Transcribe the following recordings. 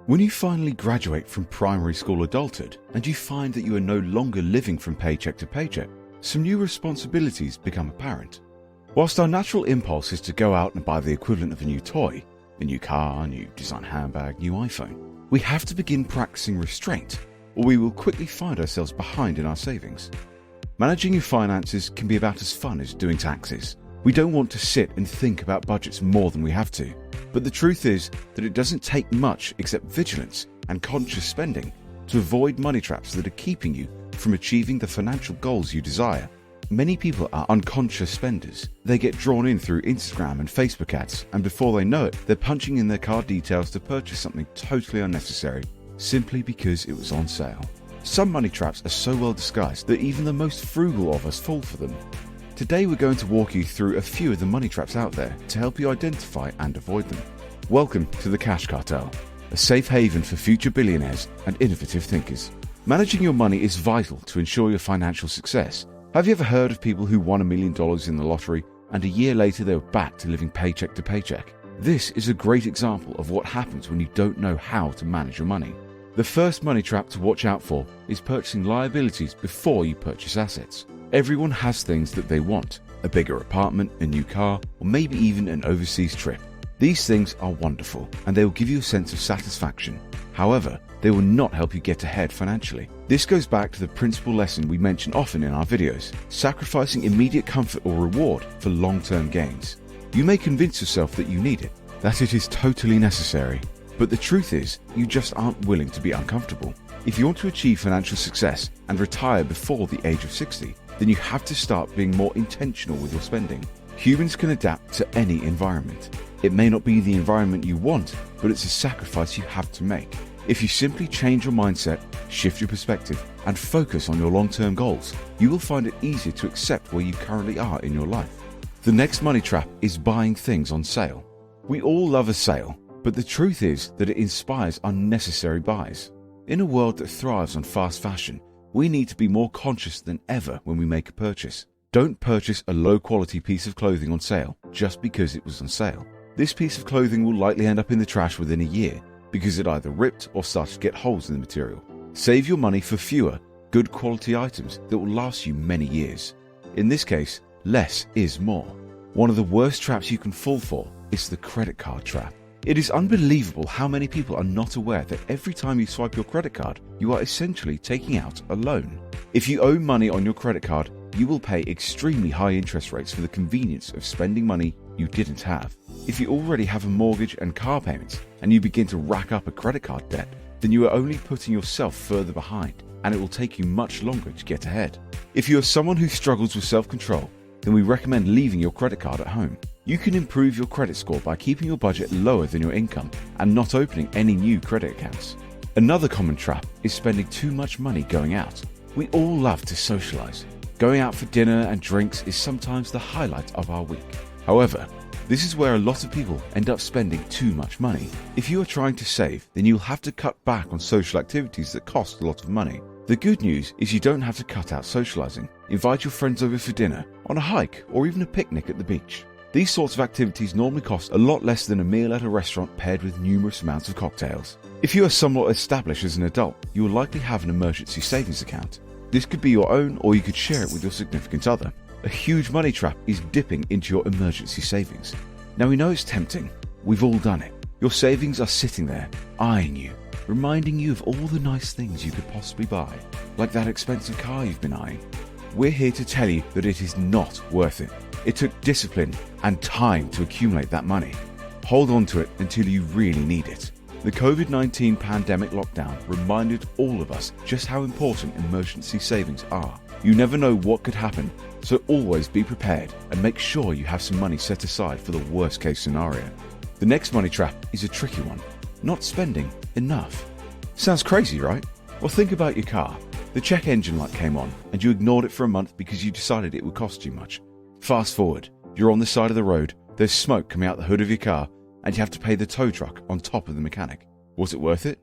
When you finally graduate from primary school adulthood and you find that you are no longer living from paycheck to paycheck, some new responsibilities become apparent. Whilst our natural impulse is to go out and buy the equivalent of a new toy, a new car, new design handbag, new iPhone, we have to begin practicing restraint, or we will quickly find ourselves behind in our savings. Managing your finances can be about as fun as doing taxes. We don't want to sit and think about budgets more than we have to. But the truth is that it doesn't take much except vigilance and conscious spending to avoid money traps that are keeping you from achieving the financial goals you desire. Many people are unconscious spenders. They get drawn in through Instagram and Facebook ads, and before they know it, they're punching in their card details to purchase something totally unnecessary, simply because it was on sale. Some money traps are so well disguised that even the most frugal of us fall for them. Today we're going to walk you through a few of the money traps out there to help you identify and avoid them. Welcome to the Cash Cartel, a safe haven for future billionaires and innovative thinkers. Managing your money is vital to ensure your financial success. Have you ever heard of people who won $1 million in the lottery and a year later they were back to living paycheck to paycheck? This is a great example of what happens when you don't know how to manage your money. The first money trap to watch out for is purchasing liabilities before you purchase assets. Everyone has things that they want: a bigger apartment, a new car, or maybe even an overseas trip. These things are wonderful and they will give you a sense of satisfaction. However, they will not help you get ahead financially. This goes back to the principal lesson we mention often in our videos: sacrificing immediate comfort or reward for long-term gains. You may convince yourself that you need it, that it is totally necessary, but the truth is you just aren't willing to be uncomfortable. If you want to achieve financial success and retire before the age of 60, then you have to start being more intentional with your spending. Humans can adapt to any environment. It may not be the environment you want, but it's a sacrifice you have to make. If you simply change your mindset, shift your perspective, and focus on your long-term goals, you will find it easier to accept where you currently are in your life. The next money trap is buying things on sale. We all love a sale, but the truth is that it inspires unnecessary buys. In a world that thrives on fast fashion, we need to be more conscious than ever when we make a purchase. Don't purchase a low-quality piece of clothing on sale just because it was on sale. This piece of clothing will likely end up in the trash within a year because it either ripped or started to get holes in the material. Save your money for fewer, good quality items that will last you many years. In this case, less is more. One of the worst traps you can fall for is the credit card trap. It is unbelievable how many people are not aware that every time you swipe your credit card, you are essentially taking out a loan. If you owe money on your credit card, you will pay extremely high interest rates for the convenience of spending money you didn't have. If you already have a mortgage and car payments and you begin to rack up a credit card debt, then you are only putting yourself further behind, and it will take you much longer to get ahead. If you are someone who struggles with self-control, then we recommend leaving your credit card at home. You can improve your credit score by keeping your budget lower than your income and not opening any new credit accounts. Another common trap is spending too much money going out. We all love to socialize. Going out for dinner and drinks is sometimes the highlight of our week. However, this is where a lot of people end up spending too much money. If you are trying to save, then you'll have to cut back on social activities that cost a lot of money. The good news is you don't have to cut out socializing. Invite your friends over for dinner, on a hike, or even a picnic at the beach. These sorts of activities normally cost a lot less than a meal at a restaurant paired with numerous amounts of cocktails. If you are somewhat established as an adult, you will likely have an emergency savings account. This could be your own, or you could share it with your significant other. A huge money trap is dipping into your emergency savings. Now we know it's tempting. We've all done it. Your savings are sitting there, eyeing you, reminding you of all the nice things you could possibly buy, like that expensive car you've been eyeing. We're here to tell you that it is not worth it. It took discipline and time to accumulate that money. Hold on to it until you really need it. The COVID-19 pandemic lockdown reminded all of us just how important emergency savings are. You never know what could happen, so always be prepared and make sure you have some money set aside for the worst case scenario. The next money trap is a tricky one: not spending enough. Sounds crazy, right? Well, think about your car. The check engine light came on and you ignored it for a month because you decided it would cost too much. Fast forward, you're on the side of the road, there's smoke coming out the hood of your car, and you have to pay the tow truck on top of the mechanic. Was it worth it?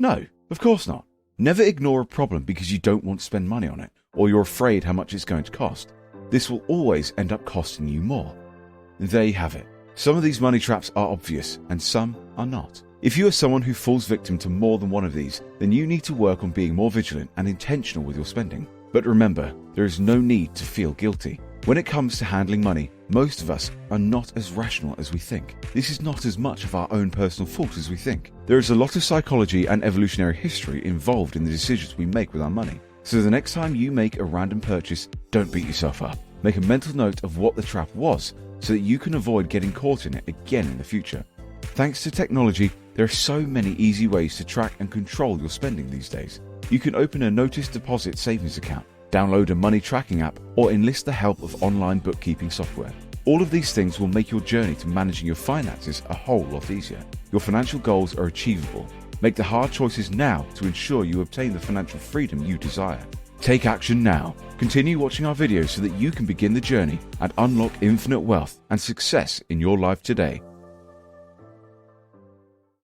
No, of course not. Never ignore a problem because you don't want to spend money on it, or you're afraid how much it's going to cost. This will always end up costing you more. And there you have it. Some of these money traps are obvious and some are not. If you are someone who falls victim to more than one of these, then you need to work on being more vigilant and intentional with your spending. But remember, there is no need to feel guilty. When it comes to handling money, most of us are not as rational as we think. This is not as much of our own personal fault as we think. There is a lot of psychology and evolutionary history involved in the decisions we make with our money. So the next time you make a random purchase, don't beat yourself up. Make a mental note of what the trap was so that you can avoid getting caught in it again in the future. Thanks to technology, there are so many easy ways to track and control your spending these days. You can open a notice deposit savings account, download a money tracking app, or enlist the help of online bookkeeping software. All of these things will make your journey to managing your finances a whole lot easier. Your financial goals are achievable. Make the hard choices now to ensure you obtain the financial freedom you desire. Take action now. Continue watching our videos so that you can begin the journey and unlock infinite wealth and success in your life today.